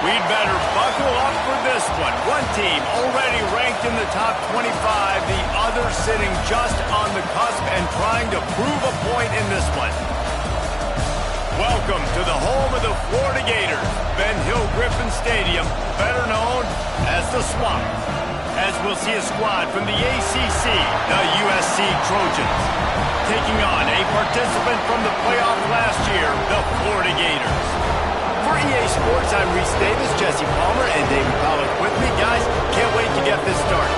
We'd better buckle up for this one. One team already ranked in the top 25, the other sitting just on the cusp and trying to prove a point in this one. Welcome to the home of the Florida Gators, Ben Hill Griffin Stadium, better known as the Swamp, as we'll see a squad from the ACC, the USC Trojans, taking on a participant from the playoff last year, the Florida Gators. For EA Sports, I'm Reese Davis, Jesse Palmer, and David Pollack with me. Guys, can't wait to get this started.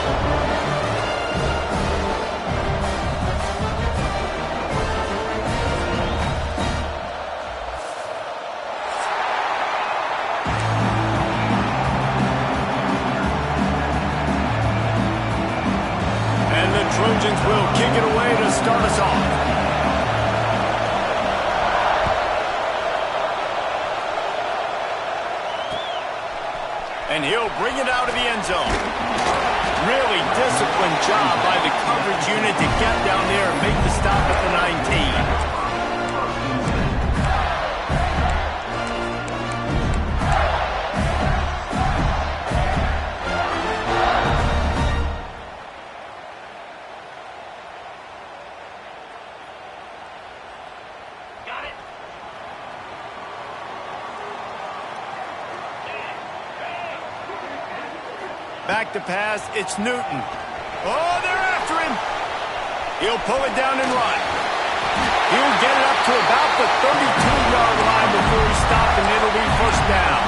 Trojans will kick it away to start us off. And he'll bring it out of the end zone. Really disciplined job by the coverage unit to get down there and make the stop at the 19. Back to pass, it's Newton. Oh, they're after him. He'll pull it down and run. He'll get it up to about the 32-yard line before he's stopped, and it'll be first down.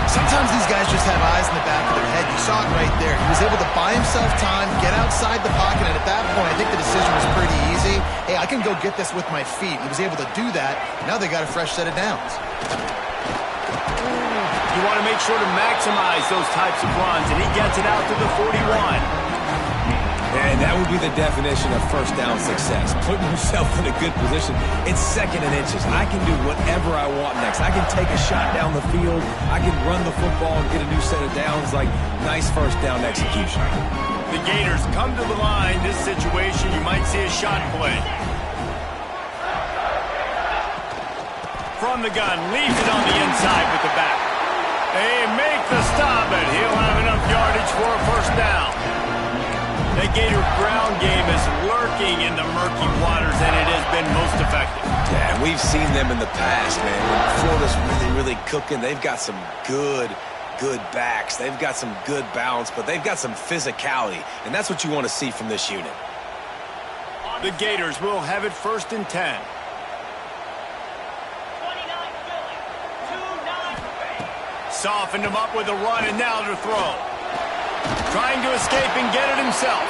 Sometimes these guys just have eyes in the back of their head. You saw it right there. He was able to buy himself time, get outside the pocket, and at that point, I think the decision was pretty easy. Hey, I can go get this with my feet. He was able to do that. Now they got a fresh set of downs. You want to make sure to maximize those types of runs, and he gets it out to the 41. And that would be the definition of first down success, putting yourself in a good position. It's second and inches. I can do whatever I want next. I can take a shot down the field. I can run the football and get a new set of downs. Like, nice first down execution. The Gators come to the line. This situation, you might see a shot play. From the gun, leaves it on the inside with the back. They make the stop, and he'll have enough yardage for a first down. The Gator ground game is lurking in the murky waters, and it has been most effective. Yeah, and we've seen them in the past, man. When Florida's really cooking, they've got some good backs. They've got some good balance, but they've got some physicality, and that's what you want to see from this unit. The Gators will have it first and 10. Softened him up with a run, and now to throw. Trying to escape and get it himself.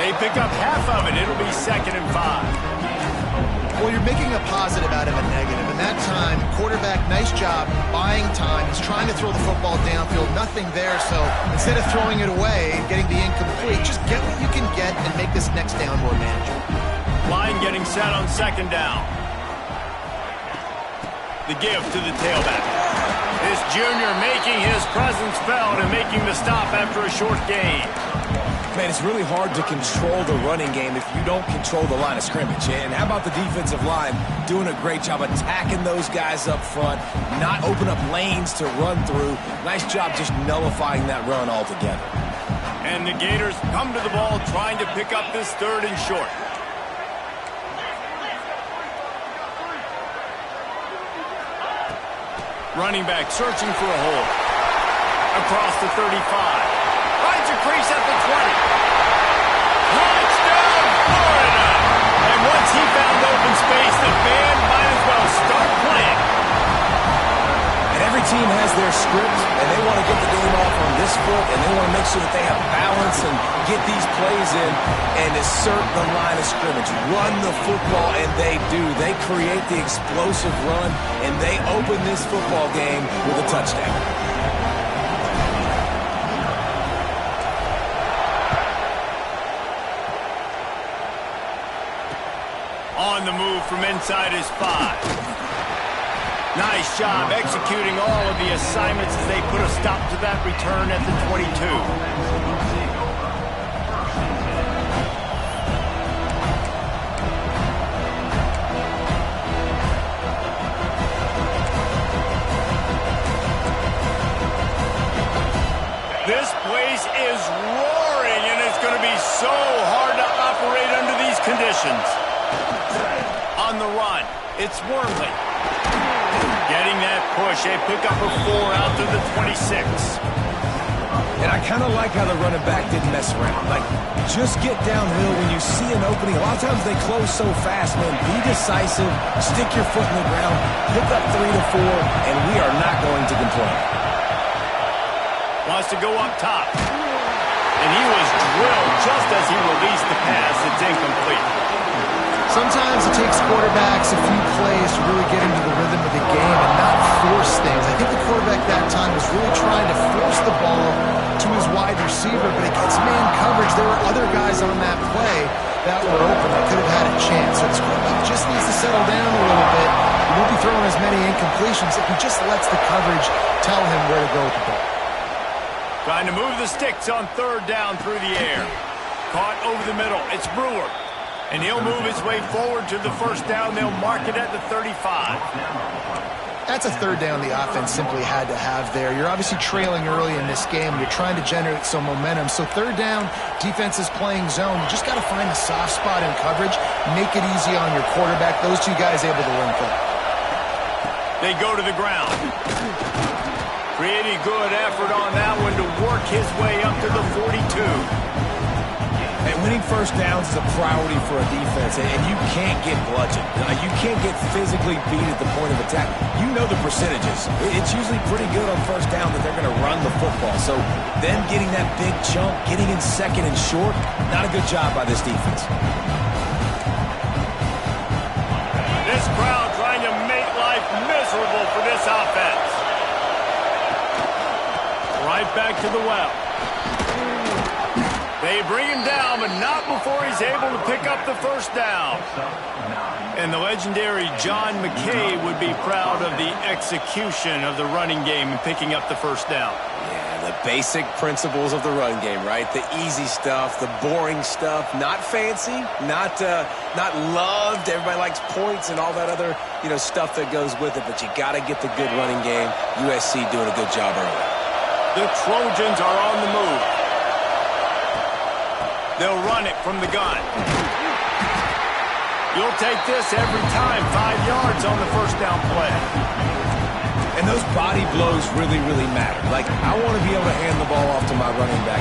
They pick up half of it. It'll be 2nd and 5. Well, you're making a positive out of a negative. And that time, quarterback, nice job buying time. He's trying to throw the football downfield. Nothing there, so instead of throwing it away, getting the incomplete, just get what you can get and make this next down more manageable. Line getting set on 2nd down. The give to the tailback. This junior making his presence felt and making the stop after a short gain. Man, it's really hard to control the running game if you don't control the line of scrimmage. And how about the defensive line doing a great job attacking those guys up front, not open up lanes to run through. Nice job just nullifying that run altogether. And the Gators come to the ball trying to pick up this 3rd and short. Running back searching for a hole. Across the 35. Finds a crease at the 20. Touchdown, Florida! And once he found open space, the band might as well start playing. And every team has their script, and they want to get the game off on this foot, and they want to make sure that they have balance and get these plays in and assert the line of scrimmage. Run the football, and they do. They create the explosive run, and they open this football game with a touchdown. On the move from inside his 5. Nice job executing all of the assignments as they put a stop to that return at the 22. positions. On the run, it's Wormley. Getting that push. They pick up a 4 out to the 26. And I kind of like how the running back didn't mess around. Like, just get downhill when you see an opening. A lot of times they close so fast, man. Be decisive, stick your foot in the ground, pick up 3 to 4, and we are not going to complain. Wants to go up top. And he was drilled just as he released the pass. It's incomplete. Sometimes it takes quarterbacks a few plays to really get into the rhythm of the game and not force things. I think the quarterback that time was really trying to force the ball to his wide receiver, but against man coverage, there were other guys on that play that were open that could have had a chance. So this quarterback just needs to settle down a little bit. He won't be throwing as many incompletions if he just lets the coverage tell him where to go with the ball. Trying to move the sticks on 3rd down through the air. Caught over the middle. It's Brewer. And he'll move his way forward to the 1st down. They'll mark it at the 35. That's a 3rd down the offense simply had to have there. You're obviously trailing early in this game. You're trying to generate some momentum. So 3rd down, defense is playing zone. You just got to find a soft spot in coverage. Make it easy on your quarterback. Those two guys able to link up. They go to the ground. Pretty good effort on that one to work his way up to the 42. And winning 1st downs is a priority for a defense, and you can't get bludgeoned. You can't get physically beat at the point of attack. You know the percentages. It's usually pretty good on 1st down that they're going to run the football. So them getting that big chunk, getting in 2nd and short, not a good job by this defense. This crowd trying to make life miserable for this offense. Right back to the well. They bring him down, but not before he's able to pick up the 1st down. And the legendary John McKay would be proud of the execution of the running game and picking up the 1st down. Yeah, the basic principles of the run game, right? The easy stuff, the boring stuff, not fancy, not loved. Everybody likes points and all that other, stuff that goes with it, but you got to get the good running game. USC doing a good job early. The Trojans are on the move. They'll run it from the gun. You'll take this every time. 5 yards on the 1st down play. And those body blows really, really matter. Like, I want to be able to hand the ball off to my running back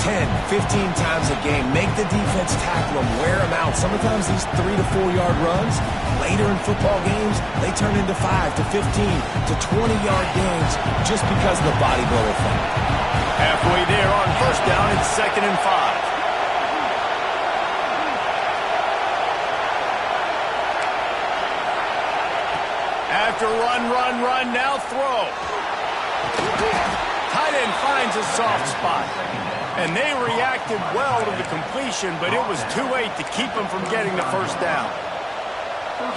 10, 15 times a game. Make the defense tackle them, wear them out. Sometimes these 3 to 4 yard runs, later in football games, they turn into 5 to 15 to 20-yard games just because of the body blow effect. Halfway there on 1st down, it's 2nd and 5. After run, now throw. Tight end finds a soft spot. And they reacted well to the completion, but it was too late to keep them from getting the 1st down.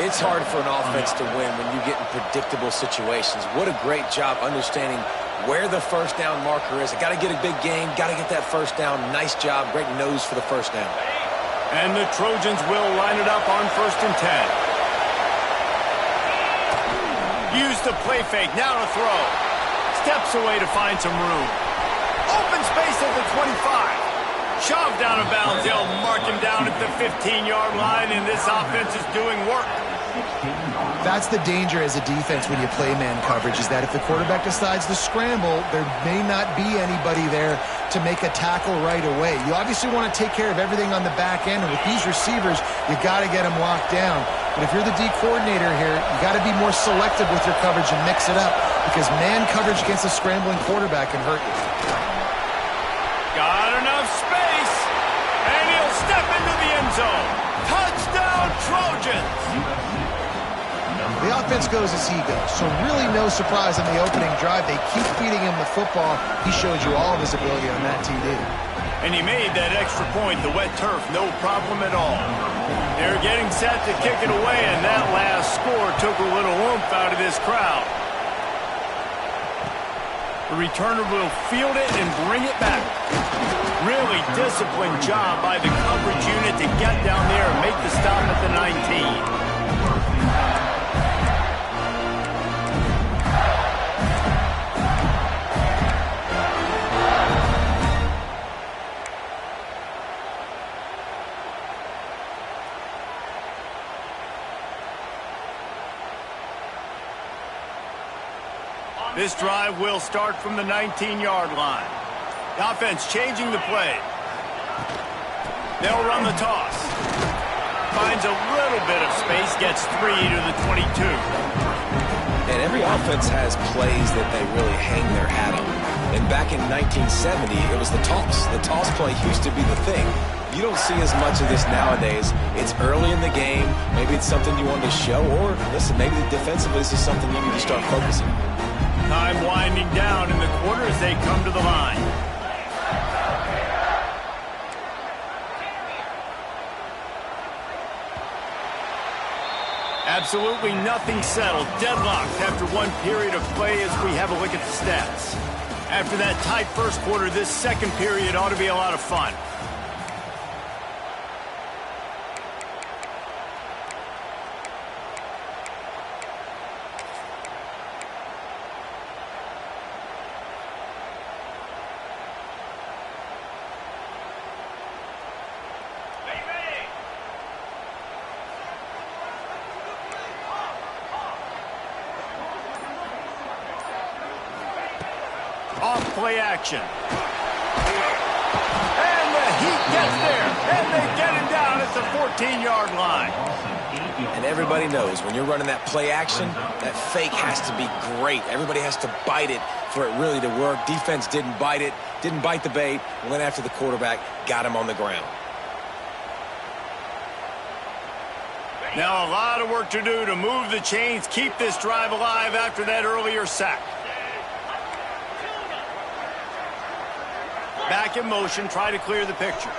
It's hard for an offense to win when you get in predictable situations. What a great job understanding where the 1st down marker is. I got to get a big game, got to get that 1st down. Nice job, great nose for the 1st down. And the Trojans will line it up on 1st and 10. Use the play fake, now to throw. Steps away to find some room. Open space at the 25. Shoved out of bounds. They'll mark him down at the 15-yard line, and this offense is doing work. That's the danger as a defense when you play man coverage, is that if the quarterback decides to scramble, there may not be anybody there to make a tackle right away. You obviously want to take care of everything on the back end, and with these receivers, you got to get them locked down. But if you're the D coordinator here, you got to be more selective with your coverage and mix it up, because man coverage against a scrambling quarterback can hurt you. Got enough space, and he'll step into the end zone. Touchdown, Trojans! The offense goes as he goes, so really no surprise in the opening drive. They keep feeding him the football. He showed you all of his ability on that TD. And he made that extra point, the wet turf, no problem at all. They're getting set to kick it away, and that last score took a little oomph out of this crowd. The returner will field it and bring it back. Really disciplined job by the coverage unit to get down there and make the stop at the 19. This drive will start from the 19-yard line. The offense changing the play. They'll run the toss. Finds a little bit of space, gets 3 to the 22. And every offense has plays that they really hang their hat on. And back in 1970, it was the toss. The toss play used to be the thing. You don't see as much of this nowadays. It's early in the game. Maybe it's something you want to show. Or, listen, maybe defensively this is something you need to start focusing on. Time winding down in the quarter as they come to the line. Absolutely nothing settled. Deadlocked after one period of play as we have a look at the stats. After that tight first quarter, this second period ought to be a lot of fun. Off play action. And the Heat gets there. And they get him down at the 14-yard line. And everybody knows when you're running that play action, that fake has to be great. Everybody has to bite it for it really to work. Defense didn't bite it, didn't bite the bait, went after the quarterback, got him on the ground. Now a lot of work to do to move the chains, keep this drive alive after that earlier sack. Back in motion, try to clear the picture.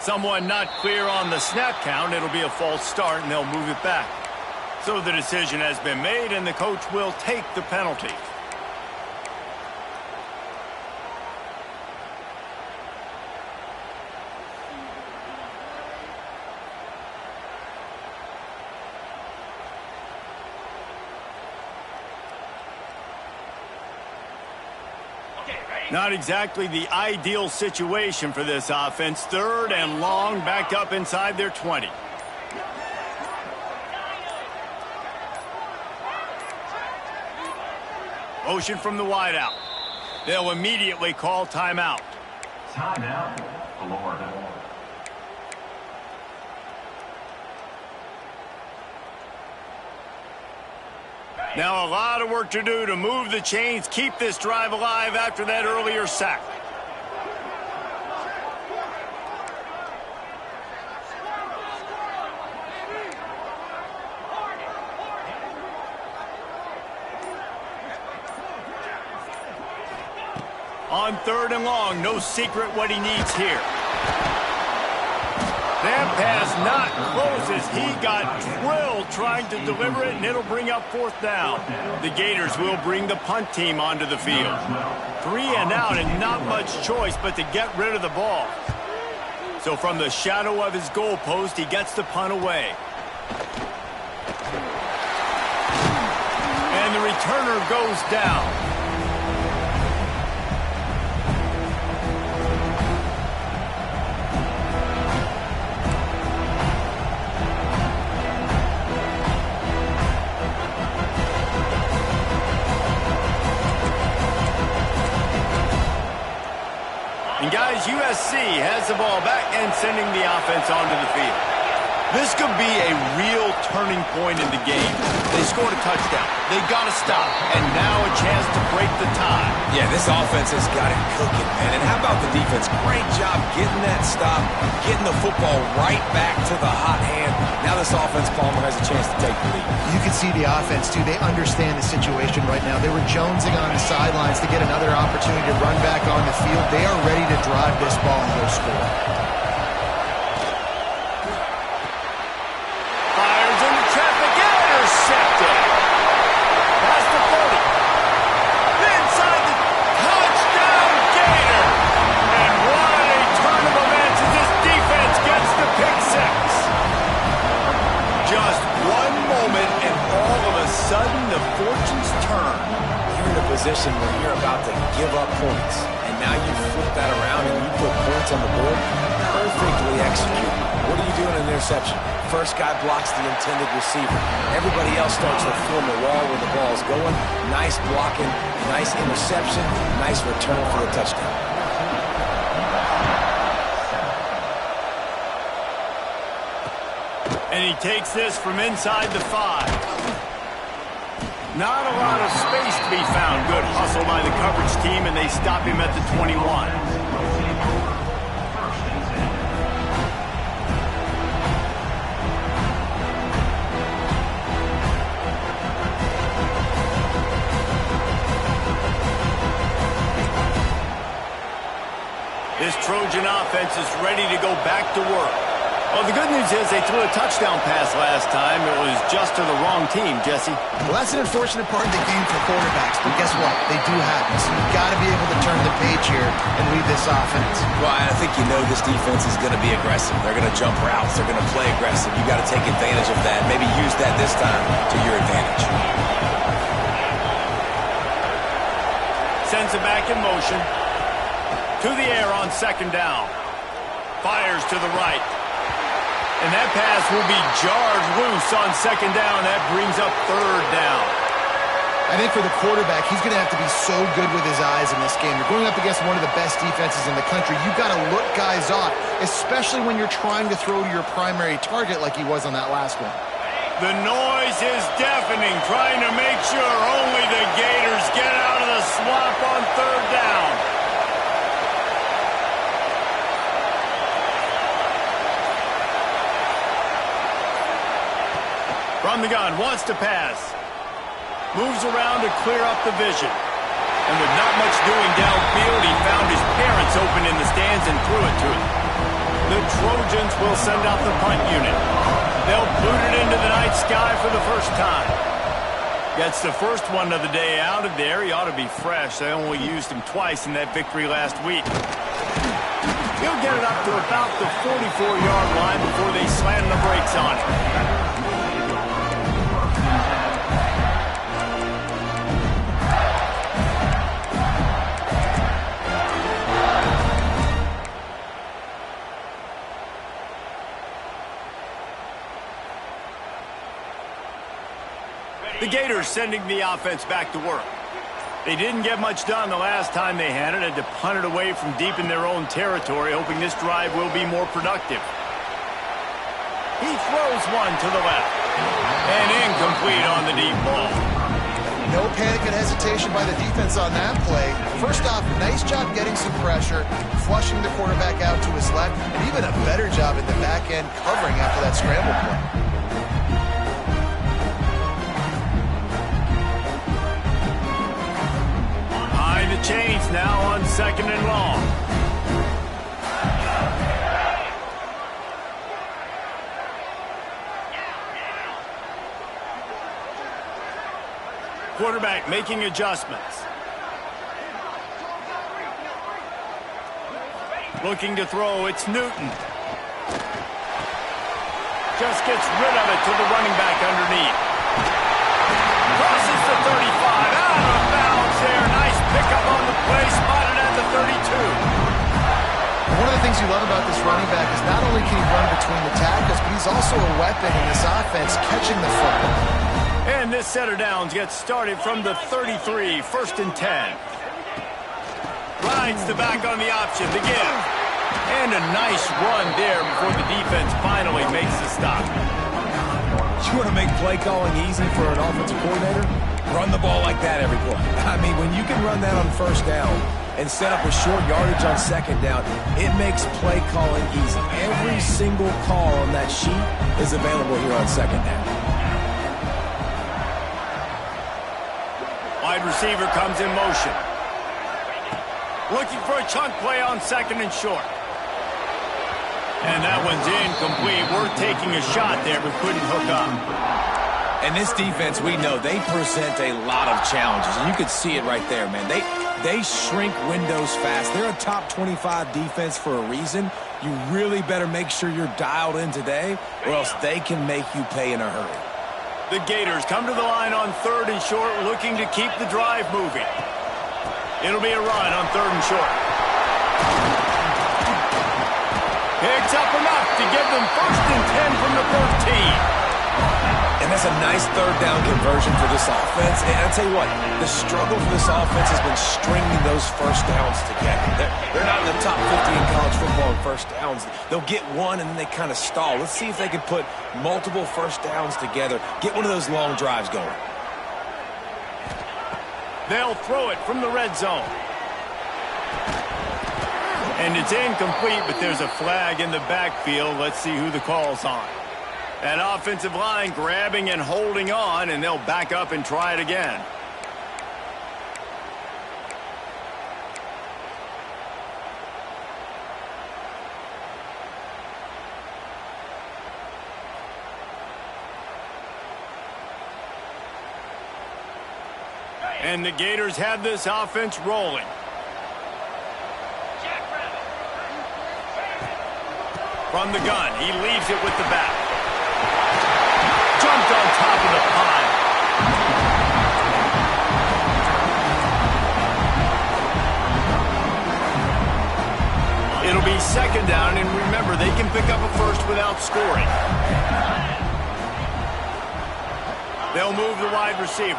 Someone not clear on the snap count. It'll be a false start, and they'll move it back. So the decision has been made, and the coach will take the penalty. Not exactly the ideal situation for this offense. Third and long, backed up inside their 20. Motion from the wideout. They'll immediately call timeout. Timeout, Florida. Now a lot of work to do to move the chains, keep this drive alive after that earlier sack. On third and long, no secret what he needs here. That pass not close as he got drilled trying to deliver it, and it'll bring up fourth down. The Gators will bring the punt team onto the field. 3 and out and not much choice but to get rid of the ball. So from the shadow of his goalpost, he gets the punt away. And the returner goes down. And guys, USC has the ball back and sending the offense onto the field. This could be a real turning point in the game. They scored a touchdown. They got to stop. And now a chance to break the tie. Yeah, this offense has got it cooking, man. And how about the defense? Great job getting that stop, getting the football right back to the hot hand. Now this offense, Palmer, has a chance to take the lead. You can see the offense, too. They understand the situation right now. They were jonesing on the sidelines to get another opportunity to run back on the field. They are ready to drive this ball and go score. Fires into traffic, intercepted. Past the 30. Inside the touchdown Gator. And what a turn of events as this defense gets the pick six. Just one moment and all of a sudden the fortunes turn. You're in a position where you're about to give up points, and now you flip that around and you put points on the board, perfectly executed. What are you doing in an interception? First guy blocks the intended receiver. Everybody else starts to form a wall where the ball's going. Nice blocking, nice interception, nice return for the touchdown. And he takes this from inside the 5. Not a lot of space to be found. Good hustle by the coverage team, and they stop him at the 21. This Trojan offense is ready to go back to work. Well, the good news is they threw a touchdown pass last time. It was just to the wrong team, Jesse. Well, that's an unfortunate part of the game for quarterbacks, but guess what? They do happen, so you've got to be able to turn the page here and lead this offense. Well, I think you know this defense is going to be aggressive. They're going to jump routes. They're going to play aggressive. You've got to take advantage of that. Maybe use that this time to your advantage. Sends it back in motion. To the air on second down. Fires to the right. And that pass will be jarred loose on second down. That brings up third down. I think for the quarterback, he's going to have to be so good with his eyes in this game. You're going up against one of the best defenses in the country. You've got to look guys off, especially when you're trying to throw to your primary target like he was on that last one. The noise is deafening, trying to make sure only the Gators get out of the swamp on third down. From the gun, wants to pass. Moves around to clear up the vision. And with not much doing downfield, he found his parents open in the stands and threw it to him. The Trojans will send out the punt unit. They'll boot it into the night sky for the first time. Gets the first one of the day out of there. He ought to be fresh. They only used him twice in that victory last week. He'll get it up to about the 44-yard line before they slam the brakes on it. The Gators sending the offense back to work. They didn't get much done the last time they had it. Had to punt it away from deep in their own territory, hoping this drive will be more productive. He throws one to the left. And incomplete on the deep ball. No panic and hesitation by the defense on that play. First off, nice job getting some pressure, flushing the quarterback out to his left, and even a better job in the back end covering after that scramble play. The chains now on second and long. Quarterback making adjustments. Looking to throw, it's Newton. Just gets rid of it to the running back underneath. Crosses the 35, out of bounds there. Nice pickup on the play, spotted at the 32. One of the things you love about this running back is not only can he run between the tackles, but he's also a weapon in this offense, catching the football. And this set of downs gets started from the 33, first and 10. Rides the back on the option, the give. And a nice run there before the defense finally makes the stop. You want to make play calling easy for an offensive coordinator? Run the ball like that every play. I mean, when you can run that on first down and set up a short yardage on second down, it makes play calling easy. Every single call on that sheet is available here on second down. Wide receiver comes in motion. Looking for a chunk play on second and short. And that one's incomplete. We're taking a shot there, but couldn't hook up. And this defense, we know, they present a lot of challenges. And you could see it right there, man. They shrink windows fast. They're a top 25 defense for a reason. You really better make sure you're dialed in today, or else they can make you pay in a hurry. The Gators come to the line on 3rd and short, looking to keep the drive moving. It'll be a run on 3rd and short. Picks up enough to give them 1st and 10 from the 13. And that's a nice 3rd down conversion for this offense. And I'll tell you what, the struggle for this offense has been stringing those 1st downs together. They're not in the top 50 in college football in 1st downs. They'll get one and then they kind of stall. Let's see if they can put multiple 1st downs together, get one of those long drives going. They'll throw it from the red zone. And it's incomplete, but there's a flag in the backfield. Let's see who the call's on. That offensive line grabbing and holding on, and they'll back up and try it again. And the Gators have this offense rolling. From the gun, he leaves it with the back. Jumped on top of the pile. It'll be 2nd down, and remember, they can pick up a 1st without scoring. They'll move the wide receiver.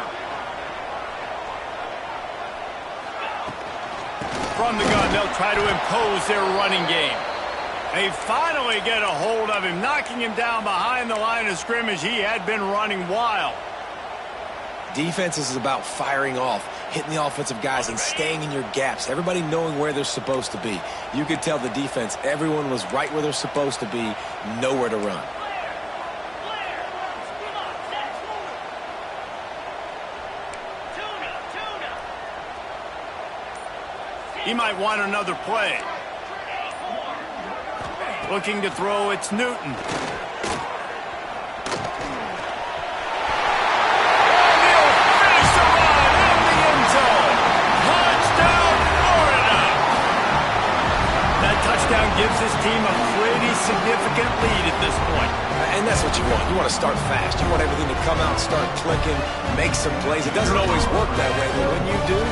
From the gun, they'll try to impose their running game. They finally get a hold of him, knocking him down behind the line of scrimmage. He had been running wild. Defense is about firing off, hitting the offensive guys, and staying in your gaps. Everybody knowing where they're supposed to be. You could tell the defense, everyone was right where they're supposed to be, nowhere to run. He might want another play. Looking to throw, it's Newton. And he'll finish the run in the end zone. Touchdown, Florida! That touchdown gives his team a pretty significant lead at this point. And that's what you want. You want to start fast. You want everything to come out, start clicking, make some plays. It doesn't always work that way, but when you do,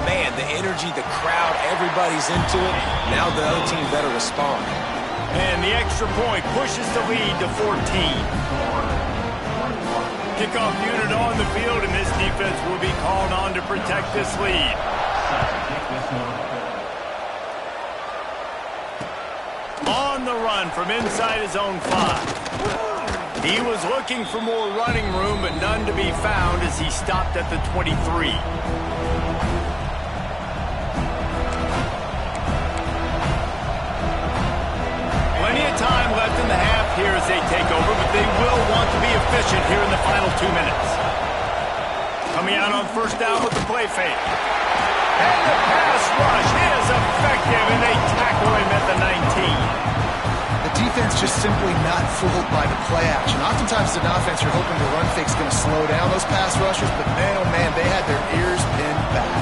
man, the energy, the crowd, everybody's into it. Now the other team better respond. And the extra point pushes the lead to 14. Kickoff unit on the field, and this defense will be called on to protect this lead. On the run from inside his own 5. He was looking for more running room, but none to be found as he stopped at the 23. Plenty of time left in the half here as they take over, but they will want to be efficient here in the final 2 minutes. Coming out on 1st down with the play fake. And the pass rush is effective, and they tackle him at the 19. The defense just simply not fooled by the play action. Oftentimes as an offense, you're hoping the run fake's going to slow down those pass rushers, but man, oh man, they had their ears pinned back.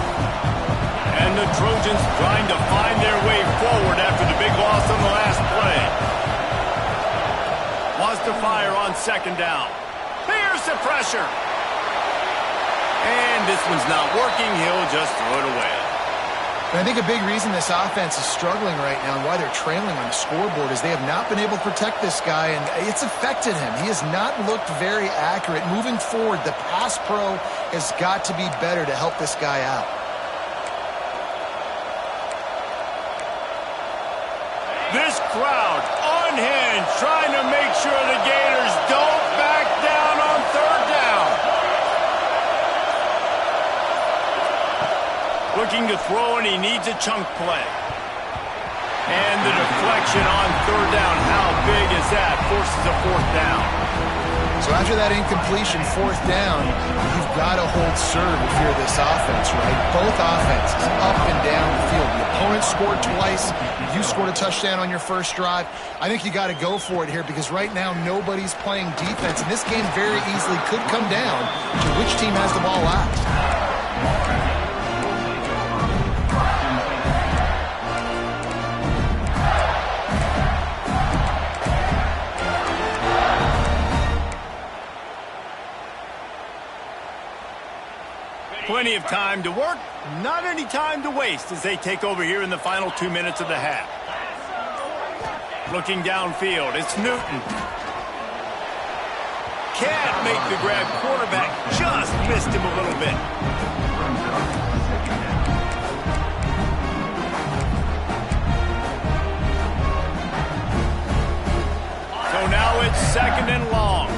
And the Trojans trying to find their way forward after the big loss on the last play. Wants to fire on 2nd down. Here's the pressure. And this one's not working. He'll just throw it away. And I think a big reason this offense is struggling right now and why they're trailing on the scoreboard is they have not been able to protect this guy, and it's affected him. He has not looked very accurate. Moving forward, the pass pro has got to be better to help this guy out. This crowd unhinged, trying to make sure the Gators don't back down on 3rd down. Looking to throw, and he needs a chunk play. And the deflection on 3rd down. How big is that? Forces a 4th down. So after that incompletion, 4th down, you've got to hold serve if you're this offense, right? Both offenses, up and down the field. The opponent scored twice. You scored a touchdown on your 1st drive. I think you got to go for it here because right now nobody's playing defense, and this game very easily could come down to which team has the ball last. Plenty of time to work, not any time to waste as they take over here in the final 2 minutes of the half. Looking downfield, it's Newton. Can't make the grab. Quarterback just missed him a little bit. So now it's 2nd and long.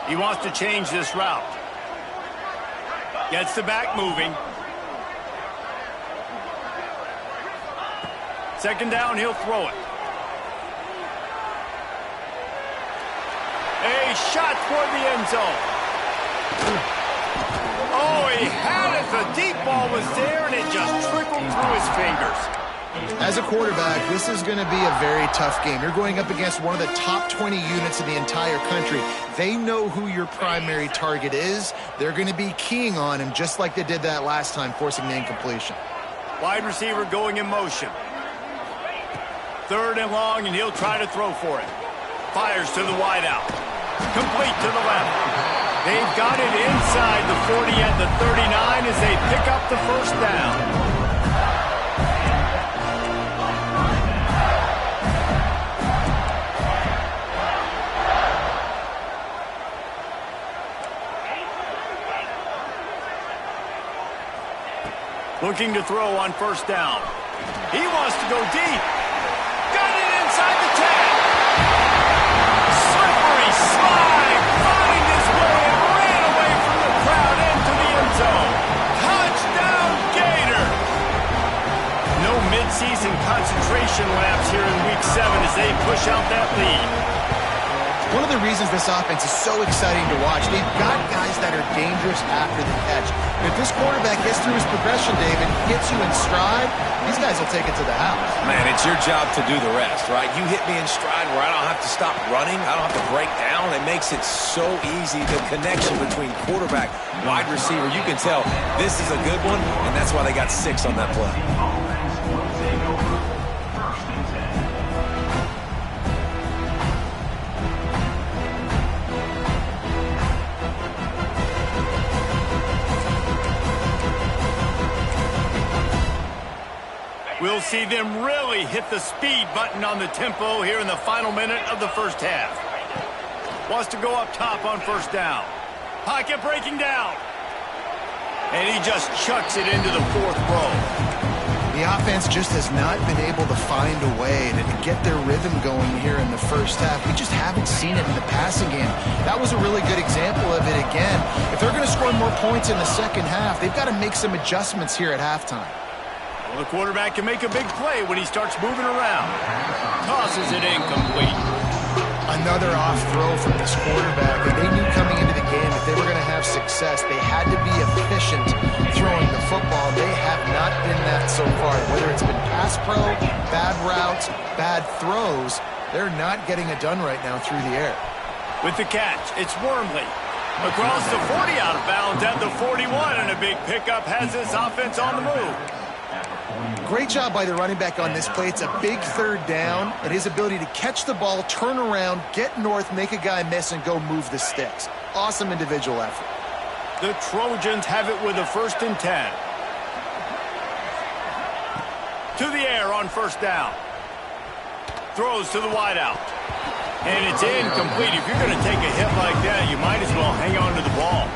He wants to change this route. Gets the back moving. 2nd down, he'll throw it. A shot toward the end zone. Oh, he had it. The deep ball was there, and it just trickled through his fingers. As a quarterback, this is going to be a very tough game. You're going up against one of the top 20 units in the entire country. They know who your primary target is. They're going to be keying on him just like they did that last time, forcing the incompletion. Wide receiver going in motion. 3rd and long, and he'll try to throw for it. Fires to the wideout. Complete to the left. They've got it inside the 40 at the 39 as they pick up the 1st down. Looking to throw on 1st down. He wants to go deep. Got it inside the 10. Slippery slide. Find his way and ran away from the crowd into the end zone. Touchdown, Gator. No midseason concentration laps here in Week 7 as they push out that lead. One of the reasons this offense is so exciting to watch, they've got guys that are dangerous after the catch. And if this quarterback gets through his progression, David, gets you in stride, these guys will take it to the house. Man, it's your job to do the rest, right? You hit me in stride where I don't have to stop running. I don't have to break down. It makes it so easy. The connection between quarterback, wide receiver, you can tell this is a good one, and that's why they got 6 on that play. Offense will take over 1st and 10. We'll see them really hit the speed button on the tempo here in the final minute of the 1st half. Wants to go up top on 1st down. Pocket breaking down. And he just chucks it into the 4th row. The offense just has not been able to find a way to get their rhythm going here in the 1st half. We just haven't seen it in the passing game. That was a really good example of it again. If they're going to score more points in the 2nd half, they've got to make some adjustments here at halftime. Well, the quarterback can make a big play when he starts moving around. Tosses it incomplete. Another off throw from this quarterback. And they knew coming into the game that they were going to have success. They had to be efficient throwing the football. They have not been that so far. Whether it's been pass pro, bad routes, bad throws, they're not getting it done right now through the air. With the catch, it's Wormley. Across the 40 out of bounds at the 41, and a big pickup has this offense on the move. Great job by the running back on this play. It's a big 3rd down, and his ability to catch the ball, turn around, get north, make a guy miss, and go move the sticks. Awesome individual effort. The Trojans have it with a 1st and 10. To the air on 1st down. Throws to the wideout. And it's incomplete. If you're going to take a hit like that, you might as well hang on to the ball.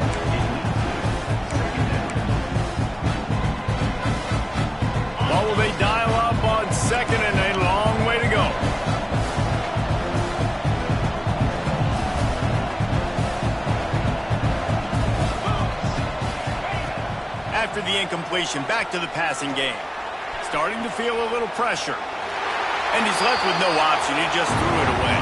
What will they dial up on 2nd and a long way to go? After the incompletion, back to the passing game. Starting to feel a little pressure. And he's left with no option. He just threw it away.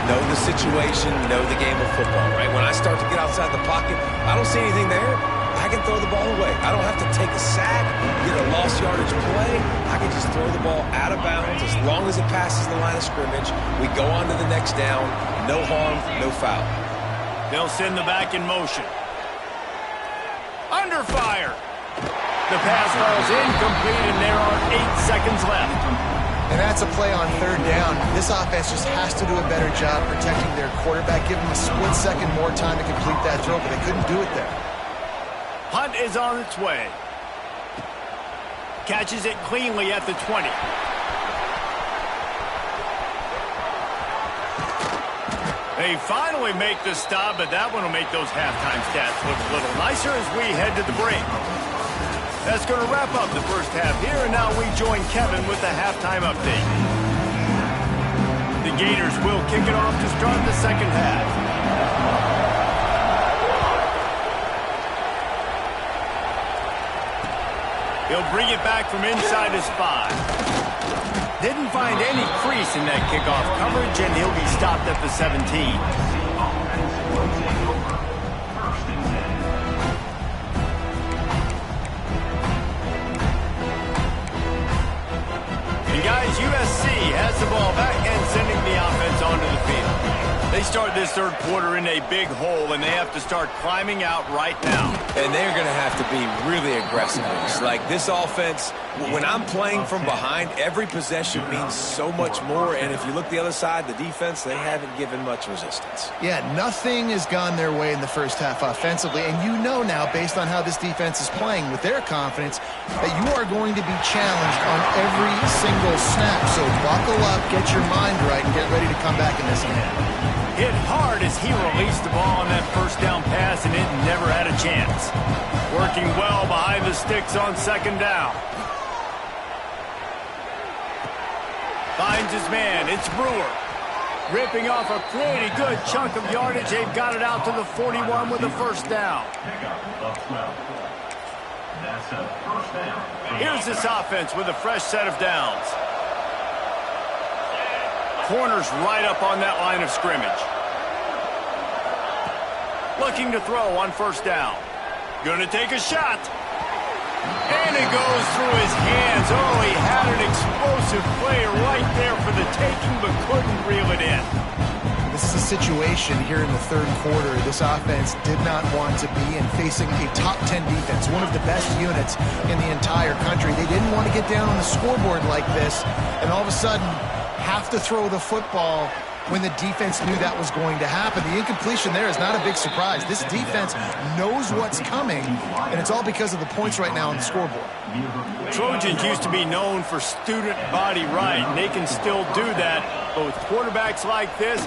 Know the situation, know the game of football, right? When I start to get outside the pocket, I don't see anything there. I can throw the ball away. I don't have to take a sack, get a lost yardage play. I can just throw the ball out of bounds as long as it passes the line of scrimmage. We go on to the next down. No harm, no foul. They'll send the back in motion. Under fire. The pass falls incomplete, and there are 8 seconds left. And that's a play on third down. This offense just has to do a better job protecting their quarterback, give him a split second more time to complete that throw, but they couldn't do it there. Punt is on its way. Catches it cleanly at the 20. They finally make the stop, but that one will make those halftime stats look a little nicer as we head to the break. That's going to wrap up the first half here, and now we join Kevin with the halftime update. The Gators will kick it off to start the second half. He'll bring it back from inside his 5. Didn't find any crease in that kickoff coverage, and he'll be stopped at the 17. Guys, USC has the ball back and sending the offense onto the field. They start this third quarter in a big hole, and they have to start climbing out right now. And they're going to have to be really aggressive. Like this offense, when I'm playing from behind, every possession means so much more. And if you look the other side, the defense, they haven't given much resistance. Yeah, nothing has gone their way in the first half offensively. And you know now, based on how this defense is playing with their confidence, that you are going to be challenged on every single snap. So buckle up, get your mind right, and get ready to come back in this game. Hit hard as he released the ball on that first down pass, and it never had a chance. Working well behind the sticks on second down. Finds his man. It's Brewer. Ripping off a pretty good chunk of yardage. They've got it out to the 41 with the first down. Here's this offense with a fresh set of downs. Corners right up on that line of scrimmage. Looking to throw on first down. Gonna take a shot. And it goes through his hands. Oh, he had an explosive play right there for the taking, but couldn't reel it in. This is a situation here in the third quarter this offense did not want to be in, facing a top 10 defense, one of the best units in the entire country. They didn't want to get down on the scoreboard like this, and all of a sudden have to throw the football when the defense knew that was going to happen. The incompletion there is not a big surprise. This defense knows what's coming, and it's all because of the points right now on the scoreboard. Trojans used to be known for student body right, and they can still do that. But with quarterbacks like this,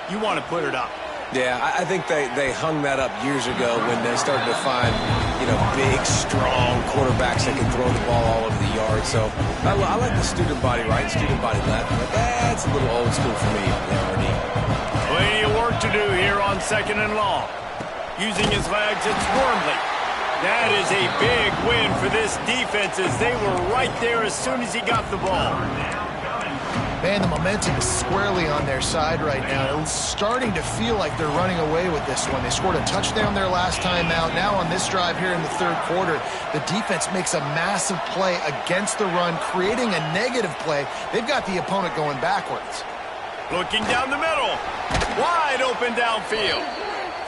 you want to put it up. Yeah, I think they hung that up years ago when they started to find, big, strong quarterbacks that can throw the ball all over the yard. So I like the student body right, student body left. But that's a little old school for me on the RD. Plenty of work to do here on second and long. Using his legs, it's Wormley. That is a big win for this defense as they were right there as soon as he got the ball. Man, the momentum is squarely on their side right now. It's starting to feel like they're running away with this one. They scored a touchdown their last time out. Now on this drive here in the third quarter, the defense makes a massive play against the run, creating a negative play. They've got the opponent going backwards. Looking down the middle. Wide open downfield.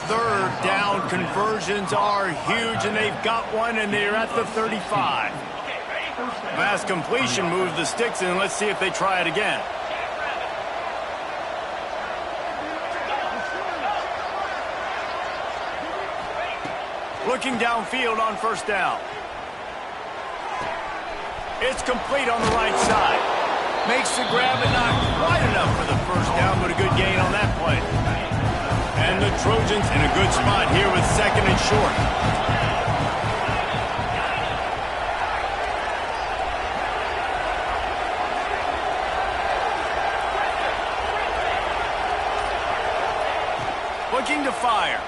Third down conversions are huge, and they've got one, and they're at the 35. Pass completion moves the sticks, and let's see if they try it again. Looking downfield on first down. It's complete on the right side. Makes the grab, but not quite enough for the first down, but a good gain on that play. And the Trojans in a good spot here with second and short. Looking to fire.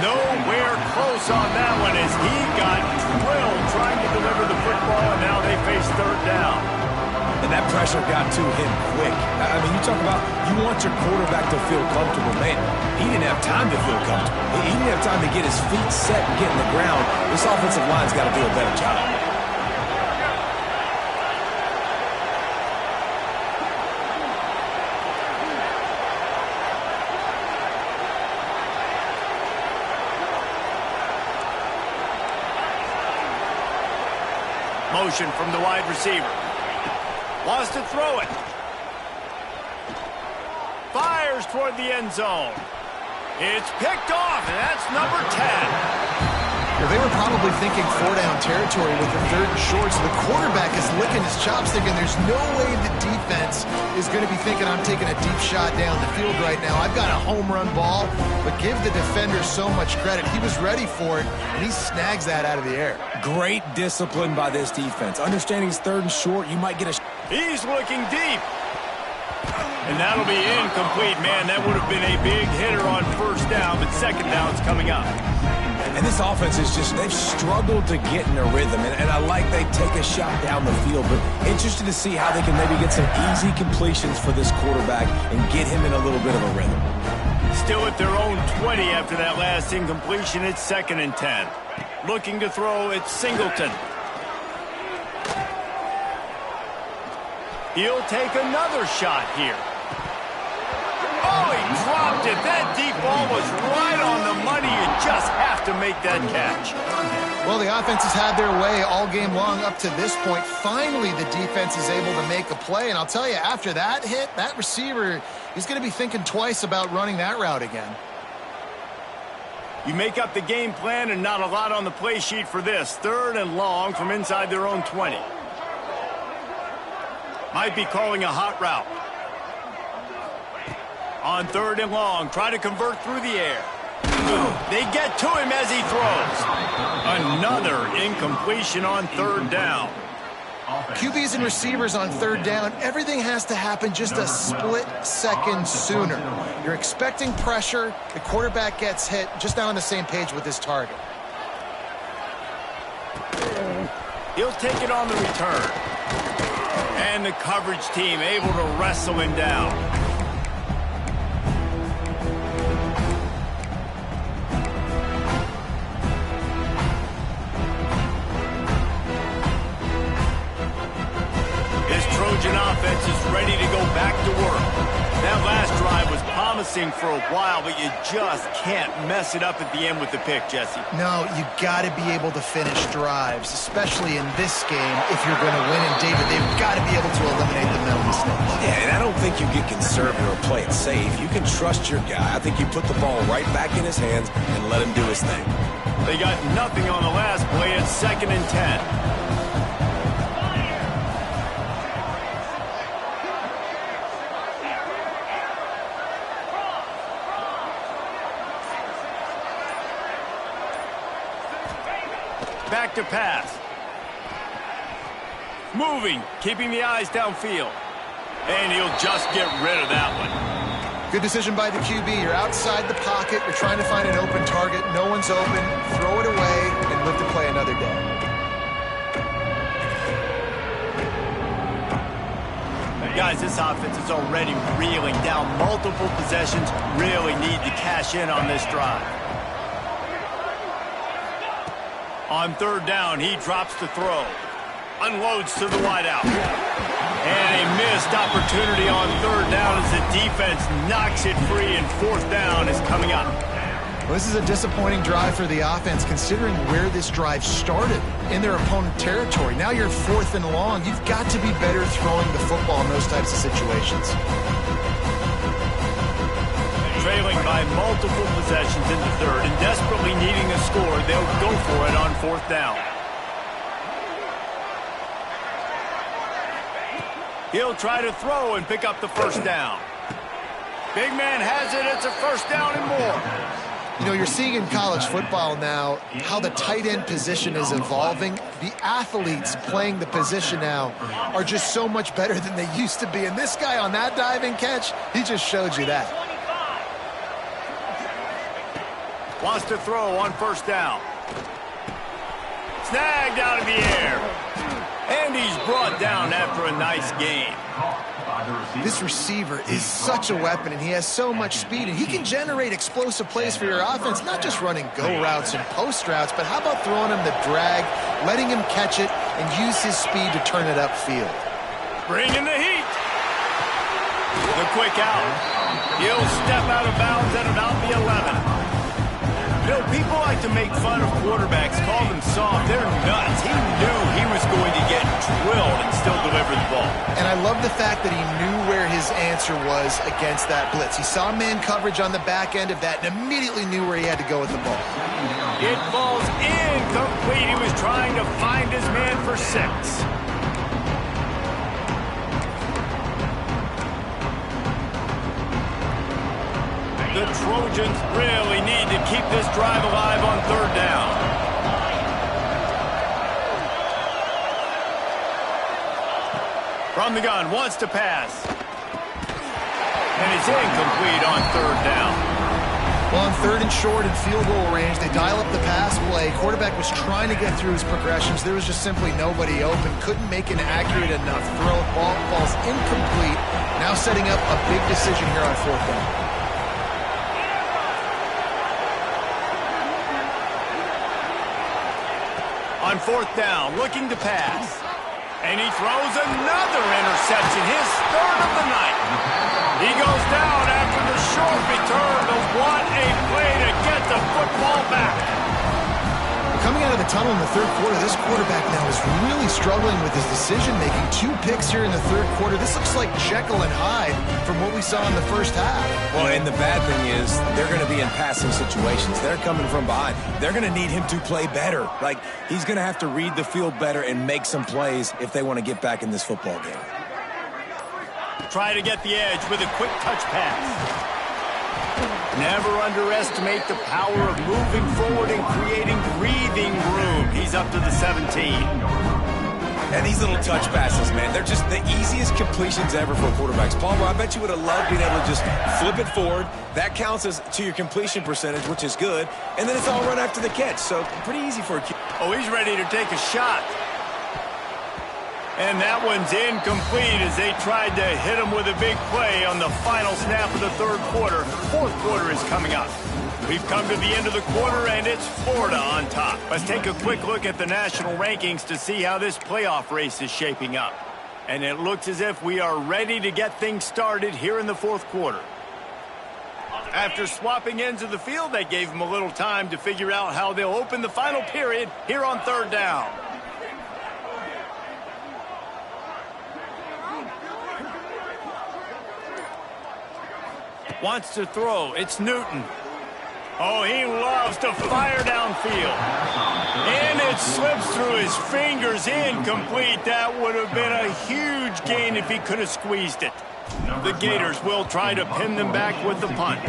Nowhere close on that one as he got drilled trying to deliver the football, and now they face third down. And that pressure got to him quick. I mean, you talk about you want your quarterback to feel comfortable. Man, he didn't have time to feel comfortable. He didn't have time to get his feet set and get in the ground. This offensive line's got to do a better job. motion from the wide receiver. Wants to throw it. Fires toward the end zone. It's picked off, and that's number 10. Well, they were probably thinking 4-down territory with the 3rd and short, so the quarterback is licking his chops thinking there's no way the defense is going to be thinking I'm taking a deep shot down the field right now. I've got a home run ball, but give the defender so much credit. He was ready for it, and he snags that out of the air. Great discipline by this defense. Understanding it's 3rd and short, you might get a... He's looking deep. And that'll be incomplete. Man, that would have been a big hitter on 1st down, but 2nd down's coming up. And this offense is just, they've struggled to get in a rhythm. And I like they take a shot down the field, but interested to see how they can maybe get some easy completions for this quarterback and get him in a little bit of a rhythm. Still at their own 20 after that last incompletion. It's 2nd and 10. Looking to throw, it's Singleton. He'll take another shot here. Oh, he dropped it. That deep ball was right on the money. You just have to make that catch. Well, the offense has had their way all game long up to this point. Finally, the defense is able to make a play. And I'll tell you, after that hit, that receiver, he's going to be thinking twice about running that route again. You make up the game plan and not a lot on the play sheet for this. 3rd and long from inside their own 20. Might be calling a hot route. On 3rd and long, try to convert through the air. They get to him as he throws. Another incompletion on 3rd down. QBs and receivers on 3rd down, everything has to happen just a split second sooner. You're expecting pressure, the quarterback gets hit, just not on the same page with his target. He'll take it on the return. And the coverage team able to wrestle him down. Trojan offense is ready to go back to work. That last drive was promising for a while, but you just can't mess it up at the end with the pick, Jesse. No, you got to be able to finish drives, especially in this game if you're going to win. And, David, they've got to be able to eliminate the mental mistakes. Yeah, and I don't think you get conservative or play it safe. You can trust your guy. I think you put the ball right back in his hands and let him do his thing. They got nothing on the last play. It's 2nd and 10. Back to pass. Moving, keeping the eyes downfield. And he'll just get rid of that one. Good decision by the QB. You're outside the pocket. You're trying to find an open target. No one's open. Throw it away and live to play another day. Guys, this offense is already reeling down multiple possessions. Really need to cash in on this drive. On 3rd down, he drops to throw. Unloads to the wideout. And a missed opportunity on 3rd down as the defense knocks it free, and 4th down is coming up. Well, this is a disappointing drive for the offense considering where this drive started in their opponent territory. Now you're 4th and long. You've got to be better throwing the football in those types of situations. Trailing by multiple possessions in the 3rd and desperately needing a score, they'll go for it on 4th down. He'll try to throw and pick up the 1st down. Big man has it. It's a 1st down and more. You know, you're seeing in college football now how the tight end position is evolving. The athletes playing the position now are just so much better than they used to be. And this guy on that diving catch, he just showed you that. Wants to throw on 1st down. Snagged out of the air. And he's brought down after a nice gain. This receiver is such a weapon, and he has so much speed, and he can generate explosive plays for your offense, not just running go routes and post routes, but how about throwing him the drag, letting him catch it, and use his speed to turn it upfield. Bringing the heat. The quick out. He'll step out of bounds at about the 11. Bill, people like to make fun of quarterbacks, call them soft. They're nuts. He knew he was going to get drilled and still deliver the ball. And I love the fact that he knew where his answer was against that blitz. He saw man coverage on the back end of that and immediately knew where he had to go with the ball. It falls incomplete. He was trying to find his man for 6. The Trojans really need to keep this drive alive on 3rd down. From the gun, wants to pass. And it's incomplete on 3rd down. Well, on 3rd and short and field goal range, they dial up the pass play. Quarterback was trying to get through his progressions. There was just simply nobody open. Couldn't make an accurate enough throw. Ball falls incomplete. Now setting up a big decision here on 4th down. On 4th down, looking to pass. And he throws another interception, his 3rd of the night. He goes down after the short return, but what a play to get the football back. Coming out of the tunnel in the 3rd quarter, this quarterback now is really struggling with his decision-making. 2 picks here in the 3rd quarter. This looks like Jekyll and Hyde from what we saw in the 1st half. Well, and the bad thing is they're going to be in passing situations. They're coming from behind. They're going to need him to play better. Like, he's going to have to read the field better and make some plays if they want to get back in this football game. Try to get the edge with a quick touch pass. Never underestimate the power of moving forward and creating breathing room. He's up to the 17. And these little touch passes, man, they're just the easiest completions ever for quarterbacks. Palmer, I bet you would have loved being able to just flip it forward. That counts as to your completion percentage, which is good. And then it's all run after the catch, so pretty easy for a kid. Oh, he's ready to take a shot. And that one's incomplete as they tried to hit him with a big play on the final snap of the 3rd quarter. 4th quarter is coming up. We've come to the end of the quarter, and it's Florida on top. Let's take a quick look at the national rankings to see how this playoff race is shaping up. And it looks as if we are ready to get things started here in the 4th quarter. After swapping ends of the field, that gave them a little time to figure out how they'll open the final period here on 3rd down. Wants to throw. It's Newton. Oh, he loves to fire downfield. And it slips through his fingers. Incomplete. That would have been a huge gain if he could have squeezed it. The Gators will try to pin them back with the punt.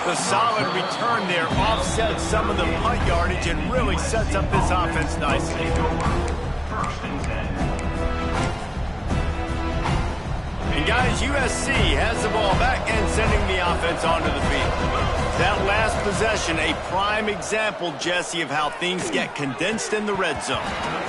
The solid return there offsets some of the punt yardage and really sets up this offense nicely. And guys, USC has the ball back and sending the offense onto the field. That last possession, a prime example, Jesse, of how things get condensed in the red zone.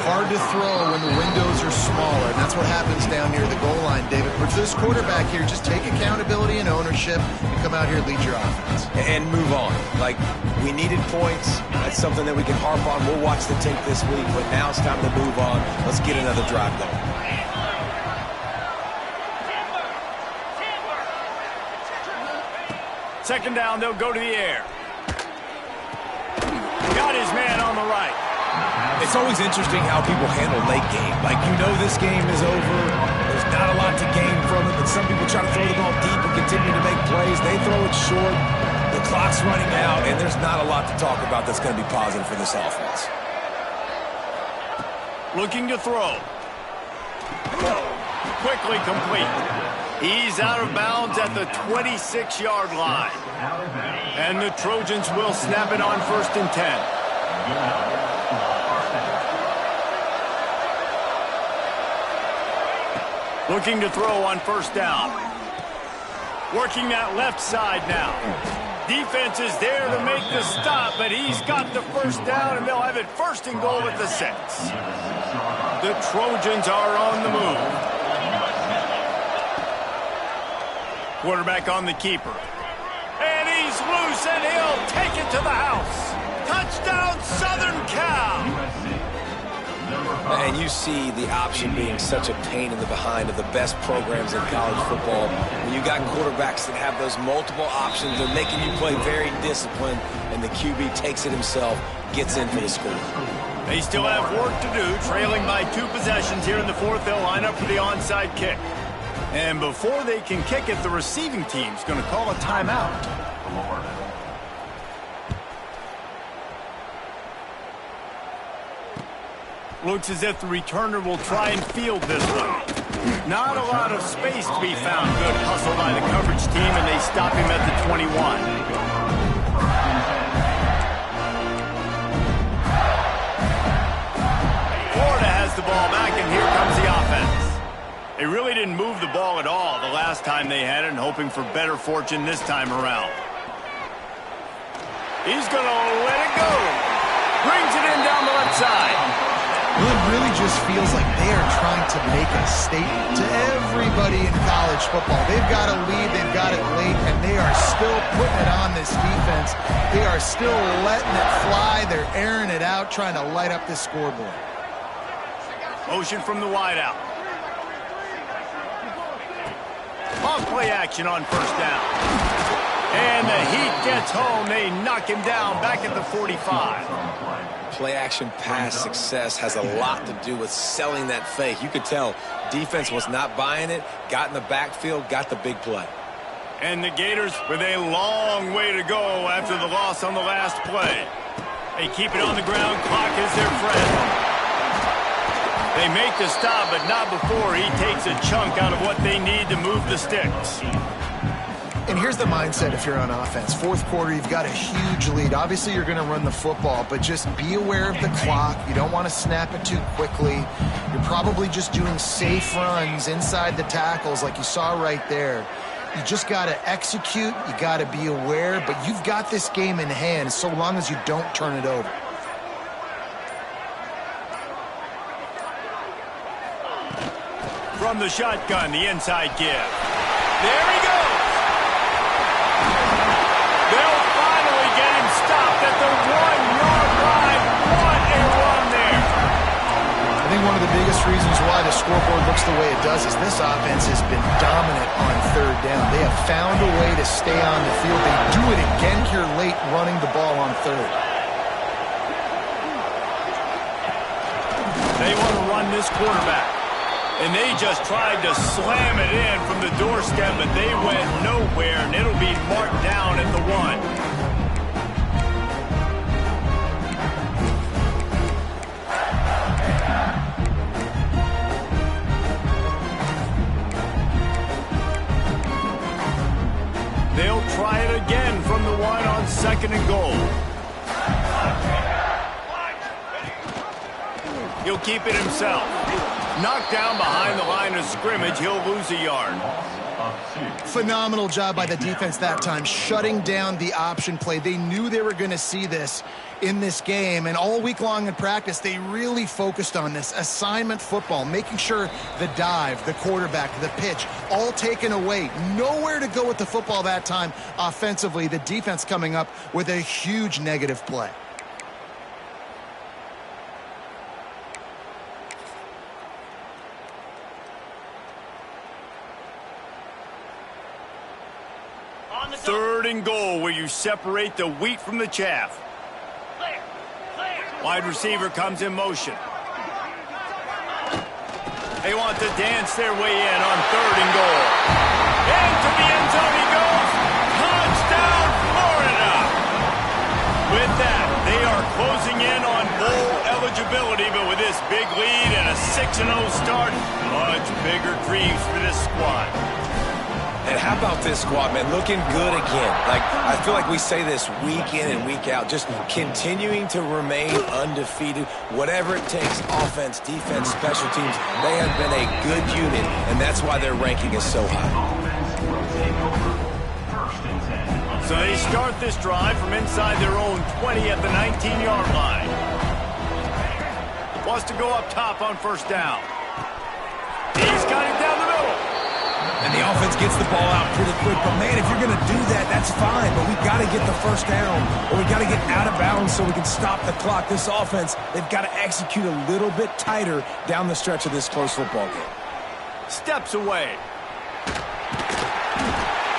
Hard to throw when the windows are smaller, and that's what happens down near the goal line, David. But this quarterback here, just take accountability and ownership and come out here and lead your offense. And move on. Like, we needed points. That's something that we can harp on. We'll watch the tape this week, but now it's time to move on. Let's get another drive going. Second down, they'll go to the air. Got his man on the right. It's always interesting how people handle late game. Like, you know this game is over. There's not a lot to gain from it, but some people try to throw the ball deep and continue to make plays. They throw it short. The clock's running out, and there's not a lot to talk about that's going to be positive for this offense. Looking to throw. Quickly complete. He's out of bounds at the 26-yard line. And the Trojans will snap it on 1st and 10. Looking to throw on 1st down. Working that left side now. Defense is there to make the stop, but he's got the 1st down, and they'll have it 1st and goal at the 6. The Trojans are on the move. Quarterback on the keeper. And he's loose, and he'll take it to the house. Touchdown, Southern Cal. And you see the option being such a pain in the behind of the best programs in college football. When you got quarterbacks that have those multiple options, they're making you play very disciplined, and the QB takes it himself, gets in for the score. They still have work to do, trailing by 2 possessions here in the fourth. They'll line up for the onside kick. And before they can kick it, the receiving team's going to call a timeout. Looks as if the returner will try and field this one. Not a lot of space to be found. Good hustle by the coverage team, and they stop him at the 21. Florida has the ball back, and here comes the offense. They really didn't move the ball at all the last time they had it, and hoping for better fortune this time around. He's going to let it go. Brings it in down the left side. Well, it really just feels like they are trying to make a statement to everybody in college football. They've got a lead, they've got it late, and they are still putting it on this defense. They are still letting it fly. They're airing it out, trying to light up this scoreboard. Motion from the wideout. Off play action on first down. And the Heat gets home. They knock him down back at the 45. Play-action pass success has a lot to do with selling that fake. You could tell defense was not buying it, got in the backfield, got the big play. And the Gators with a long way to go after the loss on the last play. They keep it on the ground. Clock is their friend. They make the stop, but not before he takes a chunk out of what they need to move the sticks. And here's the mindset if you're on offense. Fourth quarter, you've got a huge lead. Obviously, you're going to run the football, but just be aware of the clock. You don't want to snap it too quickly. You're probably just doing safe runs inside the tackles like you saw right there. You just got to execute. You got to be aware, but you've got this game in hand so long as you don't turn it over. From the shotgun, the inside give. There he goes. They'll finally get him stopped at the 1-yard line. What a run there. I think one of the biggest reasons why the scoreboard looks the way it does is this offense has been dominant on third down. They have found a way to stay on the field. They do it again here late, running the ball on third. They want to run this quarterback. And they just tried to slam it in from the doorstep, but they went nowhere, and it'll be marked down at the 1. They'll try it again from the 1 on 2nd and goal. He'll keep it himself. Knocked down behind the line of scrimmage, he'll lose a yard. Phenomenal job by the defense that time, shutting down the option play. They knew they were going to see this in this game, and all week long in practice, they really focused on this assignment football, making sure the dive, the quarterback, the pitch, all taken away. Nowhere to go with the football that time offensively. The defense coming up with a huge negative play. Third and goal, where you separate the wheat from the chaff. Wide receiver comes in motion. They want to dance their way in on 3rd and goal. Into the end zone he goes. Touchdown, Florida. With that, they are closing in on bowl eligibility, but with this big lead and a 6-0 start, much bigger dreams for this squad. And how about this squad, man? Looking good again. Like, I feel like we say this week in and week out, just continuing to remain undefeated. Whatever it takes, offense, defense, special teams, they have been a good unit, and that's why their ranking is so high. So they start this drive from inside their own 20 at the 19-yard line. Wants to go up top on first down. He's got it down the middle. And the offense gets the ball out pretty quick. But, man, if you're going to do that, that's fine. But we got to get the first down, or we got to get out of bounds so we can stop the clock. This offense, they've got to execute a little bit tighter down the stretch of this close football game. Steps away.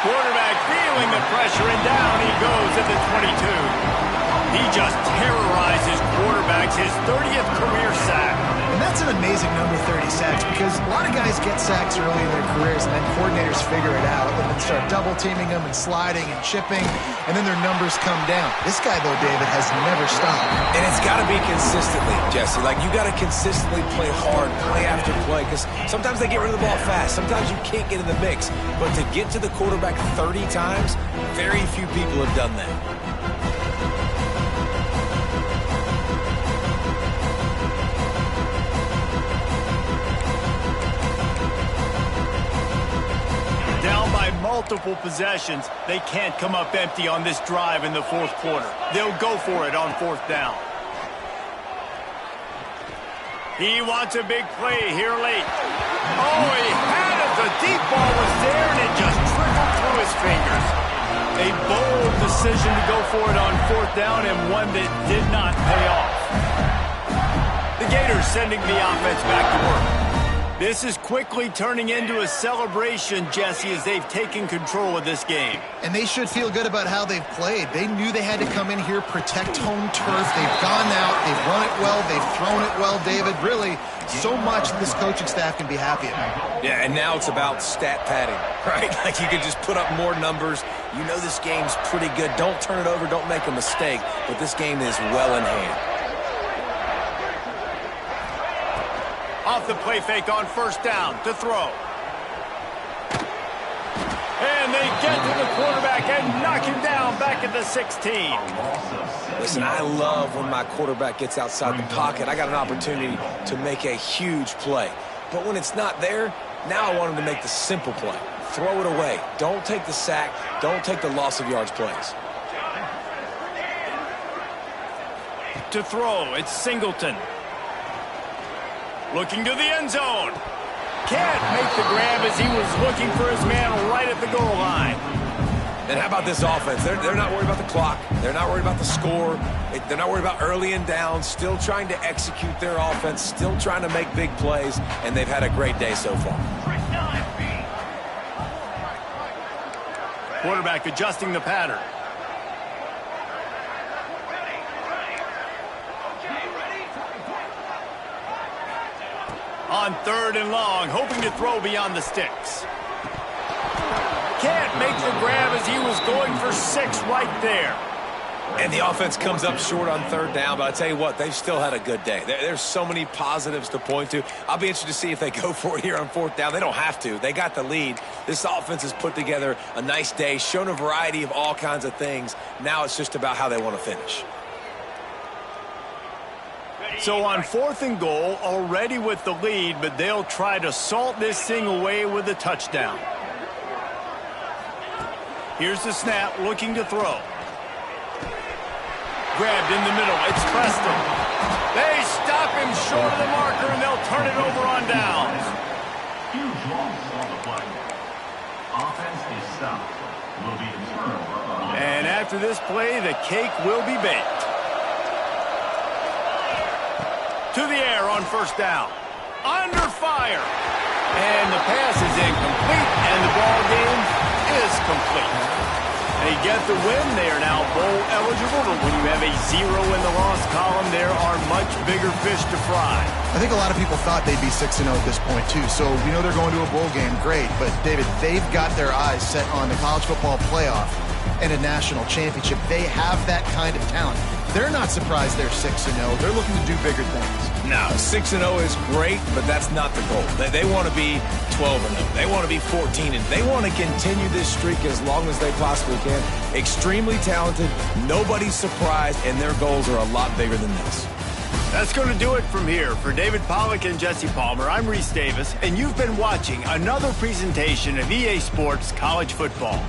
Quarterback feeling the pressure, and down he goes at the 22. He just terrorizes quarterbacks, his 30th career sack. And that's an amazing number, 30 sacks, because a lot of guys get sacks early in their careers, and then coordinators figure it out and then start double-teaming them and sliding and chipping, and then their numbers come down. This guy, though, David, has never stopped. And it's got to be consistently, Jesse. Like, you got to consistently play hard, play after play, because sometimes they get rid of the ball fast. Sometimes you can't get in the mix. But to get to the quarterback 30 times, very few people have done that. Down by multiple possessions, they can't come up empty on this drive in the fourth quarter. They'll go for it on fourth down. He wants a big play here late. Oh, he had it. The deep ball was there, and it just trickled through his fingers. A bold decision to go for it on fourth down, and one that did not pay off. The Gators sending the offense back to work. This is quickly turning into a celebration, Jesse, as they've taken control of this game. And they should feel good about how they've played. They knew they had to come in here, protect home turf. They've gone out, they've run it well, they've thrown it well, David. Really, so much this coaching staff can be happy about. Yeah, and now it's about stat padding, right? Like, you can just put up more numbers. You know this game's pretty good. Don't turn it over, don't make a mistake. But this game is well in hand. Off the play fake on first down to throw. And they get to the quarterback and knock him down back at the 16. Listen, I love when my quarterback gets outside the pocket. I got an opportunity to make a huge play. But when it's not there, now I want him to make the simple play. Throw it away. Don't take the sack. Don't take the loss of yards plays. To throw, it's Singleton. Looking to the end zone. Can't make the grab as he was looking for his man right at the goal line. And how about this offense? They're not worried about the clock. They're not worried about the score. They're not worried about early and down. Still trying to execute their offense. Still trying to make big plays. And they've had a great day so far. Quarterback adjusting the pattern. On third and long, hoping to throw beyond the sticks. Can't make the grab as he was going for 6 right there. And the offense comes up short on third down, but I tell you what, they've still had a good day. There's so many positives to point to. I'll be interested to see if they go for it here on fourth down. They don't have to. They got the lead. This offense has put together a nice day, shown a variety of all kinds of things. Now it's just about how they want to finish. So on fourth and goal, already with the lead, but they'll try to salt this thing away with a touchdown. Here's the snap, looking to throw. Grabbed in the middle, it's Preston. They stop him short of the marker, and they'll turn it over on downs. Huge loss on the play. Offense is stopped. Will be a turnover. And after this play, the cake will be baked. To the air on first down. Under fire. And the pass is incomplete, and the ball game is complete. They get the win. They are now bowl eligible, but when you have a 0 in the loss column, there are much bigger fish to fry. I think a lot of people thought they'd be 6-0 at this point, too. So we know they're going to a bowl game. Great. But, David, they've got their eyes set on the college football playoff and a national championship. They have that kind of talent. They're not surprised they're 6-0. They're looking to do bigger things. No, 6-0 is great, but that's not the goal. They want to be 12-0. They want to be 14-0. They want to continue this streak as long as they possibly can. Extremely talented. Nobody's surprised, and their goals are a lot bigger than this. That's going to do it from here. For David Pollack and Jesse Palmer, I'm Reese Davis, and you've been watching another presentation of EA Sports College Football.